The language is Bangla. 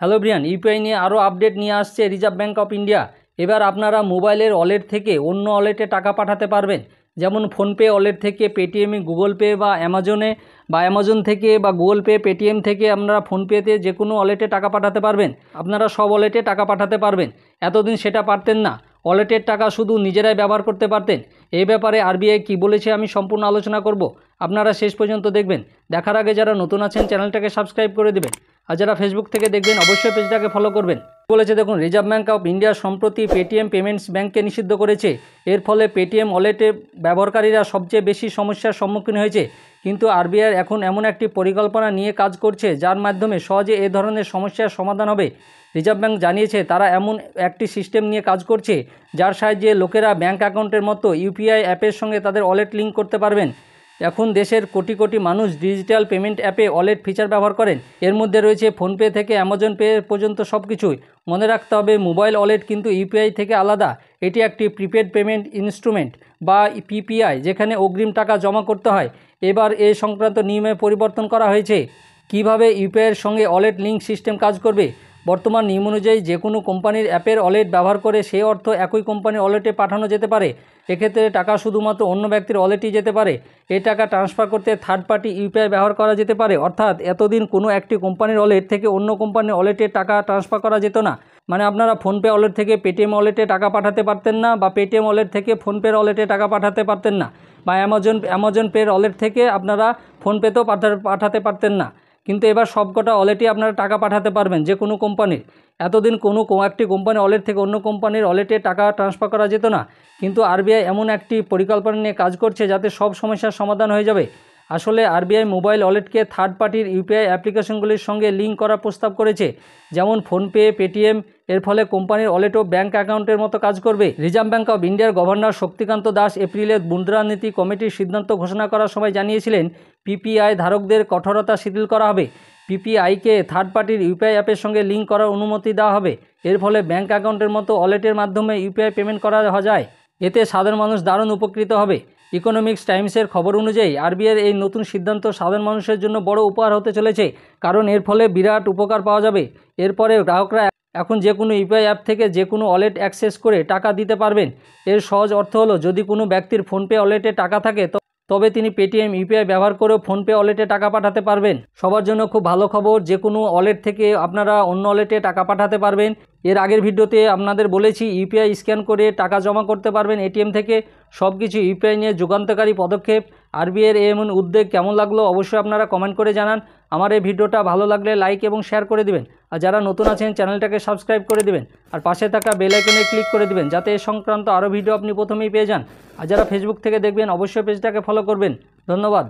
হ্যালো ব্রিয়ান, ইউপিআই নিয়ে আরও আপডেট নিয়ে আসছে রিজার্ভ ব্যাঙ্ক অফ ইন্ডিয়া। এবার আপনারা মোবাইলের ওয়ালেট থেকে অন্য ওয়ালেটে টাকা পাঠাতে পারবেন। যেমন ফোনপে ওয়ালেট থেকে পেটিএমে, গুগল পে বা অ্যামাজনে বা অ্যামাজন থেকে বা গুগল পে, পেটিএম থেকে আপনারা ফোনপেতে যে কোনো ওয়ালেটে টাকা পাঠাতে পারবেন। আপনারা সব ওয়ালেটে টাকা পাঠাতে পারবেন। এতদিন সেটা পারতেন না, ওয়ালেটের টাকা শুধু নিজেরাই ব্যবহার করতে পারতেন। এই ব্যাপারে আরবিআই কী বলেছে আমি সম্পূর্ণ আলোচনা করব, আপনারা শেষ পর্যন্ত দেখবেন। দেখার আগে যারা নতুন আছেন চ্যানেলটাকে সাবস্ক্রাইব করে দেবেন, আর যারা ফেসবুক থেকে দেখবেন অবশ্যই পেজটাকে ফলো করবেন। বলেছে দেখুন, রিজার্ভ ব্যাঙ্ক অফ ইন্ডিয়া সম্প্রতি পেটিএম পেমেন্টস ব্যাঙ্ককে নিষিদ্ধ করেছে। এর ফলে পেটিএম ওয়ালেটে ব্যবহারকারীরা সবচেয়ে বেশি সমস্যার সম্মুখীন হয়েছে। কিন্তু আরবিআই এখন এমন একটি পরিকল্পনা নিয়ে কাজ করছে যার মাধ্যমে সহজে এ ধরনের সমস্যার সমাধান হবে। রিজার্ভ ব্যাঙ্ক জানিয়েছে তারা এমন একটি সিস্টেম নিয়ে কাজ করছে যার সাহায্যে লোকেরা ব্যাঙ্ক অ্যাকাউন্টের মতো ইউপিআই অ্যাপের সঙ্গে তাদের ওয়ালেট লিঙ্ক করতে পারবেন। এখন দেশের কোটি কোটি মানুষ ডিজিটাল পেমেন্ট অ্যাপে ওয়ালেট ফিচার ব্যবহার করেন। এর মধ্যে রয়েছে ফোনপে থেকে অ্যামাজন পে পর্যন্ত সব কিছুই। মনে রাখতে হবে, মোবাইল ওয়ালেট কিন্তু ইউপিআই থেকে আলাদা। এটি একটি প্রিপেড পেমেন্ট ইনস্ট্রুমেন্ট বা পিপিআই, যেখানে অগ্রিম টাকা জমা করতে হয়। এবার এ সংক্রান্ত নিয়মে পরিবর্তন করা হয়েছে। কিভাবে ইউপিআইয়ের সঙ্গে ওয়ালেট লিঙ্ক সিস্টেম কাজ করবে? বর্তমান নিয়ম অনুযায়ী যে কোনো কোম্পানির অ্যাপের ওয়ালেট ব্যবহার করে সেই অর্থ একই কোম্পানির ওয়ালেটে পাঠানো যেতে পারে। এক্ষেত্রে টাকা শুধুমাত্র অন্য ব্যক্তির ওয়ালেটেই যেতে পারে। এই টাকা ট্রান্সফার করতে থার্ড পার্টি ইউপিআই ব্যবহার করা যেতে পারে। অর্থাৎ এতদিন কোনো একটি কোম্পানির ওয়ালেট থেকে অন্য কোম্পানির ওয়ালেটে টাকা ট্রান্সফার করা যেত না। মানে আপনারা ফোনপে ওয়ালেট থেকে পেটিএম ওয়ালেটে টাকা পাঠাতে পারতেন না, বা পেটিএম ওয়ালেট থেকে ফোনপের ওয়ালেটে টাকা পাঠাতে পারতেন না, বা অ্যামাজন পের ওয়ালেট থেকে আপনারা ফোনপেতেও পাঠাতে পারতেন না। কিন্তু এবার সবকটা ওয়ালেটই আপনারা টাকা পাঠাতে পারবেন যে কোনো কোম্পানির। এতদিন কোনো একটি কোম্পানির ওয়ালেট থেকে অন্য কোম্পানির ওয়ালেটে টাকা ট্রান্সফার করা যেত না। কিন্তু আরবিআই এমন একটি পরিকল্পনা নিয়ে কাজ করছে যাতে সব সমস্যার সমাধান হয়ে যাবে। আসলে আরবিআই মোবাইল ওয়ালেটকে থার্ড পার্টির ইউপিআই অ্যাপ্লিকেশনগুলির সঙ্গে লিঙ্ক করার প্রস্তাব করেছে, যেমন ফোনপে, পেটিএম। এর ফলে কোম্পানির ওয়ালেটও ব্যাঙ্ক অ্যাকাউন্টের মতো কাজ করবে। রিজার্ভ ব্যাঙ্ক অফ ইন্ডিয়ার গভর্নর শক্তিকান্ত দাস এপ্রিলে মুদ্রানীতি কমিটির সিদ্ধান্ত ঘোষণা করার সময় জানিয়েছিলেন, পিপিআই ধারকদের কঠোরতা শিথিল করা হবে। পিপিআইকে থার্ড পার্টির ইউপিআই অ্যাপের সঙ্গে লিঙ্ক করার অনুমতি দেওয়া হবে। এর ফলে ব্যাঙ্ক অ্যাকাউন্টের মতো ওয়ালেটের মাধ্যমে ইউপিআই পেমেন্ট করা যায়। এতে সাধারণ মানুষ দারুণ উপকৃত হবে। ইকোনমিক্স টাইমসের খবর অনুযায়ী আরবিআইয়ের এই নতুন সিদ্ধান্ত সাধারণ মানুষের জন্য বড় উপহার হতে চলেছে, কারণ এর ফলে বিরাট উপকার পাওয়া যাবে। এরপরে গ্রাহকরা এখন যে কোনো ইউপিআই অ্যাপ থেকে যে কোনো ওয়ালেট অ্যাক্সেস করে টাকা দিতে পারবেন। এর সহজ অর্থ হলো, যদি কোনো ব্যক্তির ফোনপে ওয়ালেটে টাকা থাকে তবে তিনি পেটিএম ইউপিআই ব্যবহার করেও ফোনপে ওয়ালেটে টাকা পাঠাতে পারবেন। সবার জন্য খুব ভালো খবর, যে কোনো ওয়ালেট থেকে আপনারা অন্য ওয়ালেটে টাকা পাঠাতে পারবেন। এর আগের ভিডিওতে আপনাদের বলেছি ইউপিআই স্ক্যান করে টাকা জমা করতে পারবেন এটিএম থেকে। সব কিছু ইউপিআই নিয়ে যুগান্তকারী পদক্ষেপ। আরবিআইয়ের এমন উদ্যোগ কেমন লাগলো অবশ্যই আপনারা কমেন্ট করে জানান। আমার এই ভিডিওটা ভালো লাগলে লাইক এবং শেয়ার করে দিবেন, আর যারা নতুন আছেন চ্যানেলটাকে সাবস্ক্রাইব করে দিবেন, আর পাশে থাকা বেল আইকনে ক্লিক করে দিবেন যাতে এ সংক্রান্ত আরও ভিডিও আপনি প্রথমেই পেয়ে যান। আর যারা ফেসবুক থেকে দেখবেন অবশ্যই পেজটাকে ফলো করবেন। ধন্যবাদ।